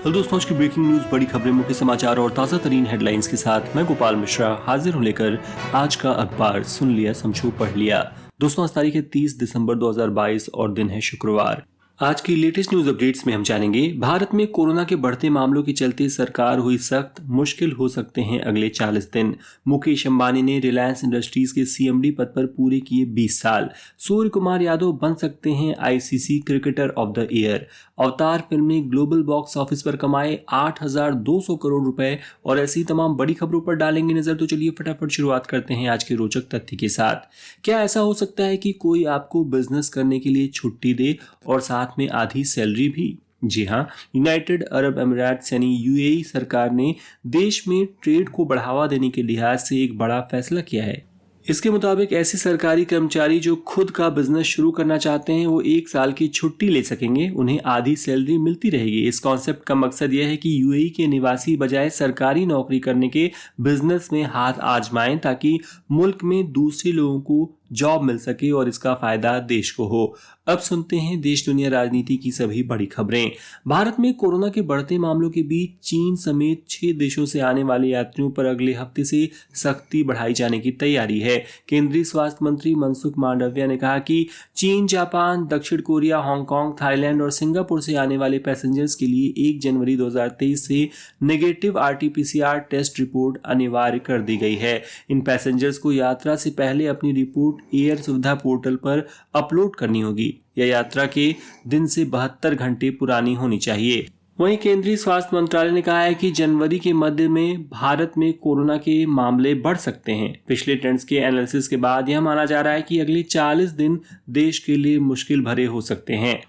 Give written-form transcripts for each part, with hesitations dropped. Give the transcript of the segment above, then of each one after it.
Hello दोस्तों, आज की ब्रेकिंग न्यूज, बड़ी खबरें, मुख्य समाचार और ताज़ा तरीन हेडलाइंस के साथ मैं गोपाल मिश्रा हाजिर हूं लेकर आज का अखबार। सुन लिया, समझो, पढ़ लिया। दोस्तों, आज तारीख है 30 दिसंबर 2022 और दिन है शुक्रवार। आज की लेटेस्ट न्यूज अपडेट्स में हम जानेंगे, भारत में कोरोना के बढ़ते मामलों के चलते सरकार हुई सख्त, मुश्किल हो सकते हैं अगले 40 दिन। मुकेश अंबानी ने रिलायंस इंडस्ट्रीज के सीएमडी पद पर पूरे किए 20 साल। सूर्य कुमार यादव बन सकते हैं ICC cricketer of the year. Avatar film ने ग्लोबल बॉक्स ऑफिस पर कमाए 8,200 करोड़ रुपए। और ऐसी तमाम बड़ी खबरों पर डालेंगे नजर। तो चलिए फटाफट शुरुआत करते हैं आज के रोचक तथ्य के साथ। क्या ऐसा हो सकता है कि कोई आपको बिजनेस करने के लिए छुट्टी दे और साथ में आधी सैलरी भी? जी हां, यूनाइटेड अरब अमीरात यानी यूएई सरकार ने देश में ट्रेड को बढ़ावा देने के लिहाज से एक बड़ा फैसला किया है। इसके मुताबिक ऐसे सरकारी कर्मचारी जो खुद का बिजनेस शुरू करना चाहते हैं वो 1 साल की छुट्टी ले सकेंगे। उन्हें आधी सैलरी मिलती रहेगी। इस कॉन्सेप्ट का मकसद यह है कि यूएई के निवासी बजाय सरकारी नौकरी करने के बिजनेस में हाथ आजमाएं, ताकि मुल्क में दूसरे लोगों को जॉब मिल सके और इसका फायदा देश को हो। अब सुनते हैं देश दुनिया राजनीति की सभी बड़ी खबरें। भारत में कोरोना के बढ़ते मामलों के बीच चीन समेत 6 देशों से आने वाले यात्रियों पर अगले हफ्ते से सख्ती बढ़ाई जाने की तैयारी है। केंद्रीय स्वास्थ्य मंत्री मनसुख मांडविया ने कहा कि चीन, जापान, दक्षिण कोरिया, हांगकांग, थाईलैंड और सिंगापुर से आने वाले पैसेंजर्स के लिए 1 जनवरी 2023 से नेगेटिव आरटीपीसीआर टेस्ट रिपोर्ट अनिवार्य कर दी गई है। इन पैसेंजर्स को यात्रा से पहले अपनी रिपोर्ट एयर सुविधा पोर्टल पर अपलोड करनी होगी। यह यात्रा के दिन से 72 घंटे पुरानी होनी चाहिए। वहीं केंद्रीय स्वास्थ्य मंत्रालय ने कहा है कि जनवरी के मध्य में भारत में कोरोना के मामले बढ़ सकते हैं। पिछले ट्रेंड्स के एनालिसिस के बाद यह माना जा रहा है कि अगले 40 दिन देश के लिए मुश्किल भरे हो सकते हैं।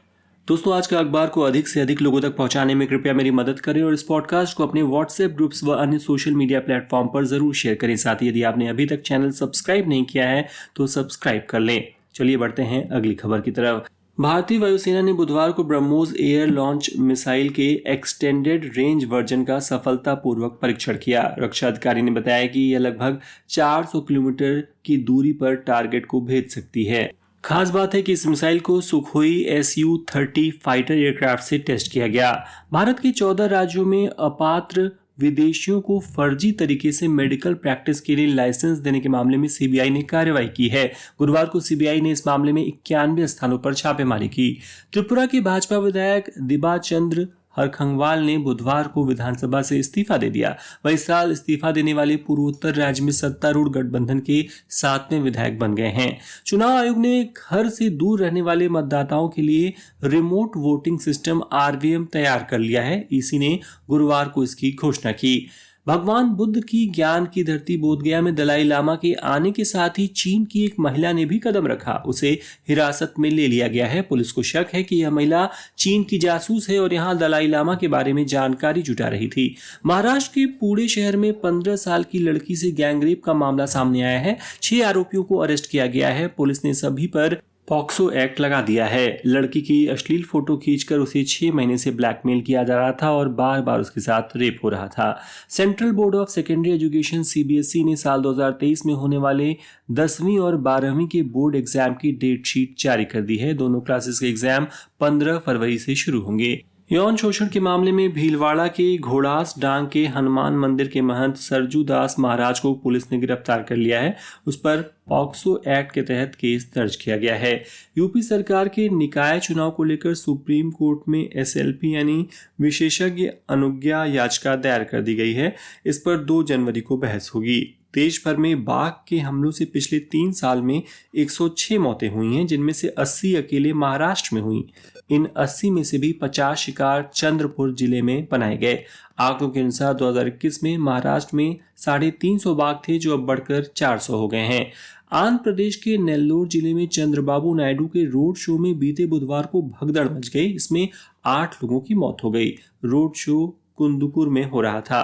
दोस्तों, आज का अखबार को अधिक से अधिक लोगों तक पहुंचाने में कृपया मेरी मदद करें और इस पॉडकास्ट को अपने व्हाट्सएप ग्रुप्स व अन्य सोशल मीडिया प्लेटफॉर्म पर जरूर शेयर करें। साथ ही यदि आपने अभी तक चैनल सब्सक्राइब नहीं किया है तो सब्सक्राइब कर लें। चलिए बढ़ते हैं अगली खबर की तरफ। भारतीय वायुसेना ने बुधवार को ब्रह्मोस एयर लॉन्च मिसाइल के एक्सटेंडेड रेंज वर्जन का सफलतापूर्वक परीक्षण किया। रक्षा अधिकारी ने बताया कि यह लगभग 400 किलोमीटर की दूरी पर टारगेट को भेज सकती है। खास बात है कि इस मिसाइल को सुखोई Su-30 फाइटर एयरक्राफ्ट से टेस्ट किया गया। भारत के 14 राज्यों में अपात्र विदेशियों को फर्जी तरीके से मेडिकल प्रैक्टिस के लिए लाइसेंस देने के मामले में सीबीआई ने कार्रवाई की है। गुरुवार को सीबीआई ने इस मामले में 91 स्थानों पर छापेमारी की। त्रिपुरा के भाजपा विधायक दिबा चंद्र हरखंगवाल ने बुधवार को विधानसभा से इस्तीफा दे दिया। वह इस साल इस्तीफा देने वाले पूर्वोत्तर राज्य में सत्तारूढ़ गठबंधन के 7वें विधायक बन गए हैं। चुनाव आयोग ने घर से दूर रहने वाले मतदाताओं के लिए रिमोट वोटिंग सिस्टम आरवीएम तैयार कर लिया है। ईसी ने गुरुवार को इसकी घोषणा की। भगवान बुद्ध की ज्ञान की धरती बोधगया में दलाई लामा के आने के साथ ही चीन की एक महिला ने भी कदम रखा। उसे हिरासत में ले लिया गया है। पुलिस को शक है कि यह महिला चीन की जासूस है और यहां दलाई लामा के बारे में जानकारी जुटा रही थी। महाराष्ट्र के पुणे शहर में 15 साल की लड़की से गैंगरेप का मामला सामने आया है। 6 आरोपियों को अरेस्ट किया गया है। पुलिस ने सभी पर पॉक्सो एक्ट लगा दिया है। लड़की की अश्लील फोटो खींचकर उसे 6 महीने से ब्लैकमेल किया जा रहा था और बार बार उसके साथ रेप हो रहा था। Central board of secondary education CBSE ने साल 2023 में होने वाले 10वीं और 12वीं के बोर्ड एग्जाम की डेट शीट जारी कर दी है। दोनों क्लासेस के एग्जाम 15 फरवरी से शुरू होंगे। यौन शोषण के मामले में भीलवाड़ा के घोड़ास डांग के हनुमान मंदिर के महंत सरजू दास महाराज को पुलिस ने गिरफ्तार कर लिया है। उस पर पॉक्सो एक्ट के तहत केस दर्ज किया गया है। यूपी सरकार के निकाय चुनाव को लेकर सुप्रीम कोर्ट में एसएलपी यानी विशेषज्ञ अनुज्ञा याचिका दायर कर दी गई है। इस पर 2 जनवरी को बहस होगी। देश भर में बाघ के हमलों से पिछले 3 साल में 106 मौतें हुई हैं, जिनमें से 80 अकेले महाराष्ट्र में हुई। इन 80 में से भी 50 शिकार चंद्रपुर जिले में बनाए गए। आंकड़ों के अनुसार 2021 में महाराष्ट्र में 350 बाघ थे, जो अब बढ़कर 400 हो गए हैं। आंध्र प्रदेश के नेल्लोर जिले में चंद्रबाबू नायडू के रोड शो में बीते बुधवार को भगदड़ मच गई। इसमें 8 लोगों की मौत हो गई। रोड शो कुंदुकुर में हो रहा था।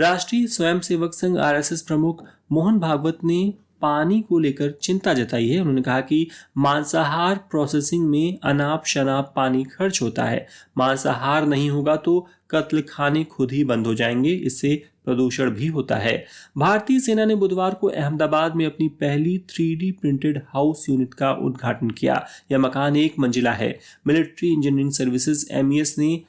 राष्ट्रीय स्वयंसेवक संघ आरएसएस प्रमुख मोहन भागवत ने पानी को लेकर चिंता जताई है। उन्होंने कहा कि मांसाहार प्रोसेसिंग में अनाप शनाप पानी खर्च होता है। मांसाहार नहीं होगा तो कत्ल खाने खुद ही बंद हो जाएंगे। इससे प्रदूषण भी होता है। भारतीय सेना ने बुधवार को अहमदाबाद में अपनी पहली 3D प्रिंटेड हाउस यूनिट का उद्घाटन किया। यह मकान 1 मंजिला है। मिलिट्री इंजीनियरिंग सर्विसेज MES ने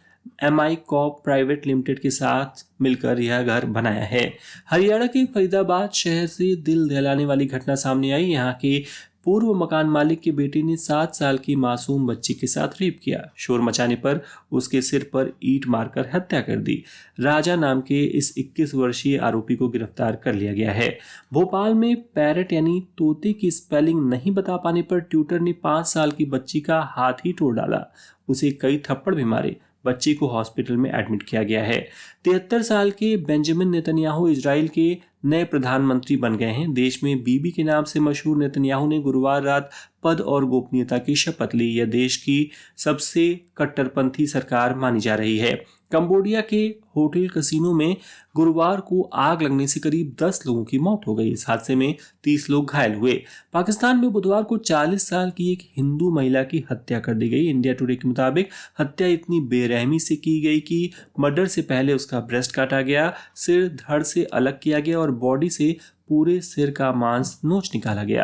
MI कॉर्प प्राइवेट लिमिटेड के साथ मिलकर यह घर बनाया है। हरियाणा के फरीदाबाद शहर से दिल दहलाने वाली घटना सामने आई। यहाँ के पूर्व मकान मालिक के बेटे ने 7 साल की मासूम बच्ची के साथ रेप किया। शोर मचाने पर उसके सिर पर ईंट मारकर हत्या कर दी। राजा नाम के इस 21 वर्षीय आरोपी को गिरफ्तार कर लिया गया है। भोपाल में पैरट यानी तोते की स्पेलिंग नहीं बता पाने पर ट्यूटर ने 5 साल की बच्ची का हाथ ही तोड़ डाला। उसे कई थप्पड़ भी मारे। बच्ची को हॉस्पिटल में एडमिट किया गया है। 73 साल के बेंजामिन नेतन्याहू इजराइल के नए प्रधानमंत्री बन गए हैं। देश में बीबी के नाम से मशहूर नेतन्याहू ने गुरुवार रात पद और गोपनीयता की शपथ ली। यह देश की सबसे कट्टरपंथी सरकार मानी जा रही है। कंबोडिया के होटल कसिनो में गुरुवार को आग लगने से करीब 10 लोगों की मौत हो गई। इस हादसे में 30 लोग घायल हुए। पाकिस्तान में बुधवार को 40 साल की एक हिंदू महिला की हत्या कर दी गई। इंडिया टुडे के मुताबिक हत्या इतनी बेरहमी से की गई कि मर्डर से पहले उसका ब्रेस्ट काटा गया, सिर धड़ से अलग किया गया और बॉडी से पूरे सिर का मांस नोच निकाला गया।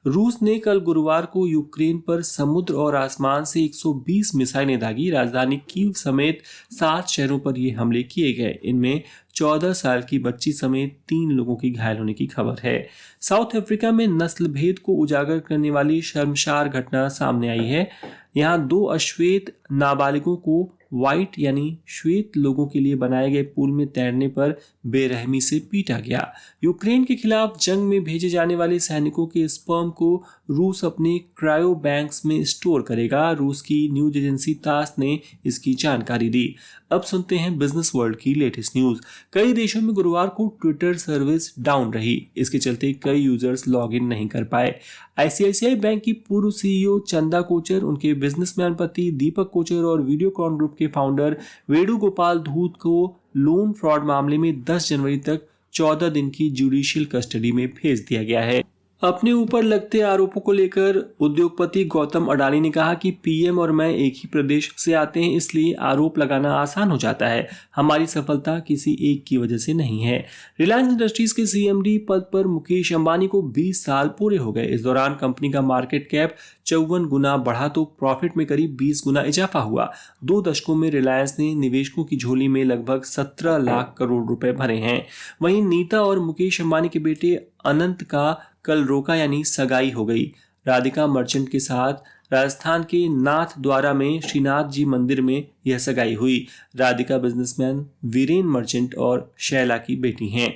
रूस ने कल गुरुवार को यूक्रेन पर समुद्र और आसमान से 120 मिसाइलें दागी। राजधानी कीव समेत 7 शहरों पर ये हमले किए गए। इनमें 14 साल की बच्ची समेत 3 लोगों की घायल होने की खबर है। साउथ अफ्रीका में नस्ल भेद को उजागर करने वाली शर्मसार घटना सामने आई है। यहाँ 2 अश्वेत नाबालिगों को व्हाइट यानी श्वेत लोगों के लिए बनाए गए पूल में तैरने पर बेरहमी से पीटा गया। यूक्रेन के खिलाफ जंग में भेजे जाने वाले सैनिकों के स्पर्म को रूस अपने क्रायो बैंक्स में स्टोर करेगा। रूस की न्यूज एजेंसी तास ने इसकी जानकारी दी। अब सुनते हैं बिजनेस वर्ल्ड की लेटेस्ट न्यूज। कई देशों में गुरुवार को ट्विटर सर्विस डाउन रही। इसके चलते कई यूजर्स लॉग इन नहीं कर पाए। ICICI बैंक की पूर्व CEO चंदा कोचर, उनके बिजनेसमैन पति दीपक कोचर और वीडियोकॉन ग्रुप के फाउंडर वेणुगोपाल धूत को लोन फ्रॉड मामले में 10 जनवरी तक 14 दिन की जुडिशियल कस्टडी में भेज दिया गया है। अपने ऊपर लगते आरोपों को लेकर उद्योगपति गौतम अडानी ने कहा कि PM और मैं एक ही प्रदेश से आते हैं, इसलिए आरोप लगाना आसान हो जाता है। हमारी सफलता किसी एक की वजह से नहीं है। रिलायंस इंडस्ट्रीज के CMD पद पर मुकेश अंबानी को 20 साल पूरे हो गए। इस दौरान कंपनी का मार्केट कैप 54 गुना बढ़ा तो प्रॉफिट में करीब 20 गुना इजाफा हुआ। 2 दशकों में रिलायंस ने निवेशकों की झोली में लगभग 17 लाख करोड़ रुपए भरे हैं। वहीं नीता और मुकेश अंबानी के बेटे अनंत का कल रोका यानी सगाई हो गई। राधिका मर्चेंट के साथ राजस्थान के नाथ द्वारा में श्रीनाथ जी मंदिर में यह सगाई हुई। राधिका बिजनेसमैन वीरेन मर्चेंट और शैला की बेटी हैं।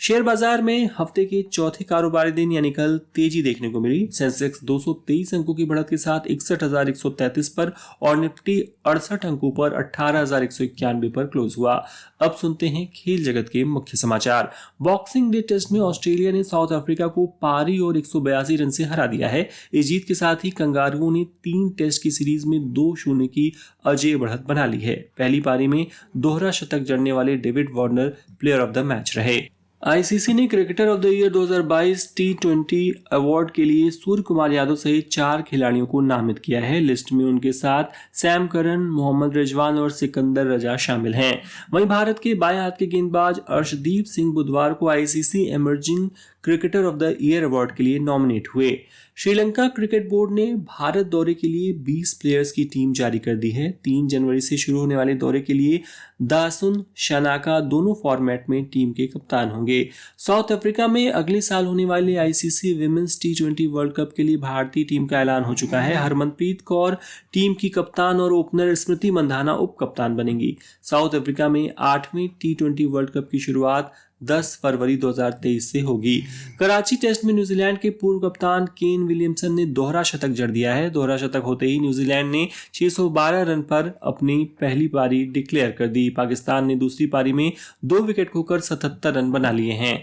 शेयर बाजार में हफ्ते के चौथे कारोबारी दिन यानी कल तेजी देखने को मिली। सेंसेक्स 223 अंकों की बढ़त के साथ 61,133 पर और निफ्टी 68 अंकों पर 18,191 पर क्लोज हुआ। अब सुनते हैं खेल जगत के मुख्य समाचार। बॉक्सिंग डे टेस्ट में ऑस्ट्रेलिया ने साउथ अफ्रीका को पारी और 182 रन से हरा दिया है। इस जीत के साथ ही कंगारुओं ने 3 टेस्ट की सीरीज में 2-0 की अजेय बढ़त बना ली है। पहली पारी में दोहरा शतक जड़ने वाले David Warner player of the match रहे। ICC ने cricketer of the year 2022 T20 award के लिए सूर्य कुमार यादव सहित 4 खिलाड़ियों को नामित किया है। लिस्ट में उनके साथ सैम करन, मोहम्मद रिजवान और सिकंदर रजा शामिल हैं। वहीं भारत के बाएं हाथ के गेंदबाज अर्शदीप सिंह बुधवार को ICC emerging cricketer of the year award के लिए नॉमिनेट हुए। श्रीलंका क्रिकेट बोर्ड ने भारत दौरे के लिए 20 प्लेयर्स की टीम जारी कर दी है। 3 जनवरी से शुरू होने वाले दौरे के लिए दासुन शनाका दोनों फॉर्मेट में टीम के कप्तान होंगे। साउथ अफ्रीका में अगले साल होने वाले ICC women's T20 world cup के लिए भारतीय टीम का ऐलान हो चुका है। हरमनप्रीत कौर टीम की कप्तान और ओपनर स्मृति मंधाना उप कप्तान बनेंगी। साउथ अफ्रीका में 8वें T20 वर्ल्ड कप की शुरुआत 10 फरवरी 2023 से होगी। कराची टेस्ट में न्यूजीलैंड के पूर्व कप्तान केन विलियमसन ने दोहरा शतक जड़ दिया है। दोहरा शतक होते ही न्यूजीलैंड ने 612 रन पर अपनी पहली पारी डिक्लेयर कर दी। पाकिस्तान ने दूसरी पारी में 2 विकेट खोकर 77 रन बना लिए हैं।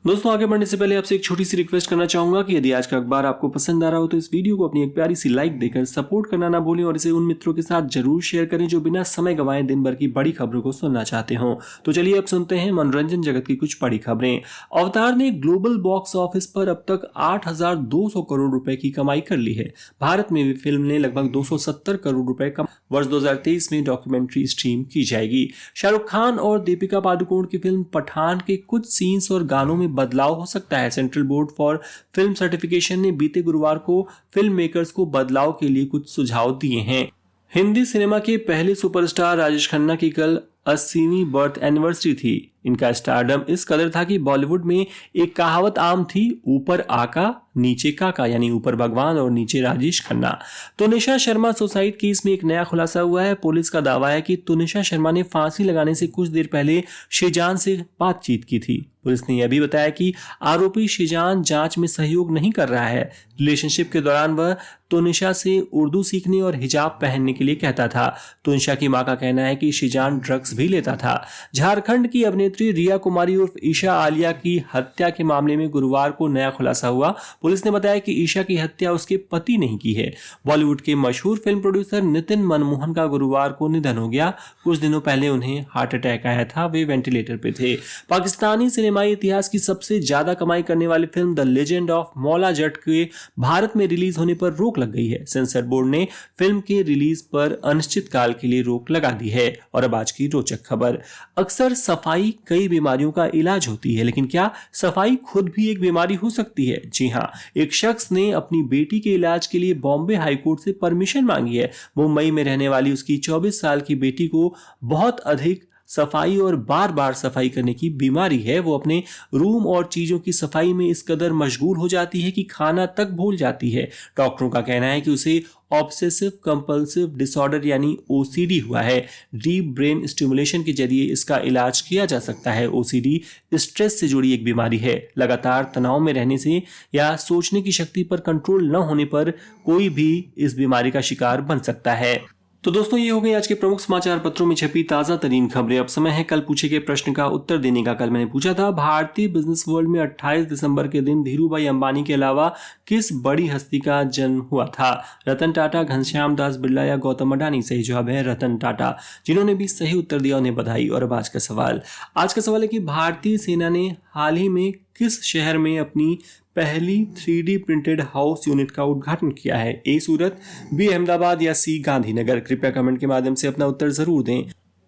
दोस्तों, आगे बढ़ने से पहले आपसे एक छोटी सी रिक्वेस्ट करना चाहूंगा कि यदि आज का अखबार आपको पसंद आ रहा हो तो इस वीडियो को अपनी एक प्यारी सी लाइक देकर सपोर्ट करना ना भूलें और इसे उन मित्रों के साथ जरूर शेयर करें जो बिना समय गंवाए दिन भर की बड़ी खबरों को सुनना चाहते हो। तो चलिए अब सुनते हैं मनोरंजन जगत की कुछ बड़ी खबरें। अवतार ने ग्लोबल बॉक्स ऑफिस पर अब तक 8,200 करोड़ रुपए की कमाई कर ली है। भारत में भी फिल्म ने लगभग 270 करोड़ रुपए का वर्ष 2023 में डॉक्यूमेंट्री स्ट्रीम की जाएगी। शाहरुख खान और दीपिका पादुकोण की फिल्म पठान के कुछ सीन्स और गानों में बदलाव हो सकता है। Central board for film certification ने बीते गुरुवार को फिल्म मेकर्स को बदलाव के लिए कुछ सुझाव दिए हैं। हिंदी सिनेमा के पहले सुपरस्टार राजेश खन्ना की कल 80वीं बर्थ एनिवर्सरी थी। इनका स्टारडम इस कदर था कि बॉलीवुड में एक कहावत आम थी, ऊपर आका नीचे काका, यानी ऊपर भगवान और नीचे राजेश खन्ना। तुनिशा शर्मा सुसाइड केस में एक नया खुलासा हुआ है। पुलिस का दावा है कि तुनिशा शर्मा ने फांसी लगाने से कुछ देर पहले शेजान से बातचीत की थी। पुलिस ने यह भी बताया कि आरोपी शेजान जांच में सहयोग नहीं कर रहा है। रिलेशनशिप के दौरान वह तुनिशा से उर्दू सीखने और हिजाब पहनने के लिए कहता था। तुनिशा की मां का कहना है कि शेजान ड्रग्स भी लेता था। झारखंड की अभिनेत्री रिया कुमारी उर्फ ईशा आलिया की हत्या के मामले में गुरुवार को नया खुलासा हुआ। पुलिस ने बताया कि ईशा की हत्या उसके पति ने की है। बॉलीवुड के मशहूर फिल्म प्रोड्यूसर नितिन मनमोहन का गुरुवार को निधन हो गया। कुछ दिनों पहले उन्हें हार्ट अटैक आया था, वे वेंटिलेटर पे थे। पाकिस्तानी सिनेमाई इतिहास की सबसे ज्यादा कमाई करने वाली film the legend of Maula Jatt के भारत में रिलीज होने पर रोक लग गई है। सेंसर बोर्ड ने फिल्म के रिलीज पर अनिश्चित काल के लिए रोक लगा दी है। और अब आज की रोचक खबर। अक्सर सफाई कई बीमारियों का इलाज होती है, लेकिन क्या सफाई खुद भी एक बीमारी हो सकती है? जी हाँ, एक शख्स ने अपनी बेटी के इलाज के लिए बॉम्बे हाईकोर्ट से परमिशन मांगी है। मुंबई में रहने वाली उसकी 24 साल की बेटी को बहुत अधिक सफाई और बार बार सफाई करने की बीमारी है। वो अपने रूम और चीजों की सफाई में इस कदर मशगूल हो जाती है कि खाना तक भूल जाती है। डॉक्टरों का कहना है कि उसे ऑब्सेसिव कंपल्सिव डिसऑर्डर यानी ओसीडी हुआ है। डीप ब्रेन स्टिमुलेशन के जरिए इसका इलाज किया जा सकता है। ओसीडी स्ट्रेस से जुड़ी एक बीमारी है। लगातार तनाव में रहने से या सोचने की शक्ति पर कंट्रोल न होने पर कोई भी इस बीमारी का शिकार बन सकता है। तो दोस्तों, ये हो गई आज के प्रमुख समाचार पत्रों में छपी ताजा तरीन खबरें। अब समय है कल पूछे गए प्रश्न का उत्तर देने का। कल मैंने पूछा था, भारतीय बिजनेस वर्ल्ड में 28 दिसंबर के दिन धीरूभाई अंबानी के अलावा किस बड़ी हस्ती का जन्म हुआ था? रतन टाटा, घनश्याम दास बिरला या गौतम अडानी? सही जवाब है रतन टाटा। जिन्होंने भी सही उत्तर दिया उन्हें बधाई। और अब आज का सवाल है कि भारतीय सेना ने हाल ही में किस शहर में अपनी पहली 3D प्रिंटेड हाउस यूनिट का उद्घाटन किया है? ए सूरत, बी अहमदाबाद या सी गांधीनगर? कृपया कमेंट के माध्यम से अपना उत्तर जरूर दें।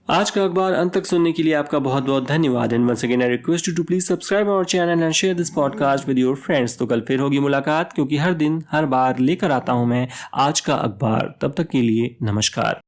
आज का अखबार अंत तक सुनने के लिए आपका बहुत बहुत धन्यवाद। And once again I request you to please subscribe our channel and share this podcast with your friends. तो कल फिर होगी मुलाकात, क्योंकि हर दिन हर बार लेकर आता हूं मैं आज का अखबार। तब तक के लिए नमस्कार।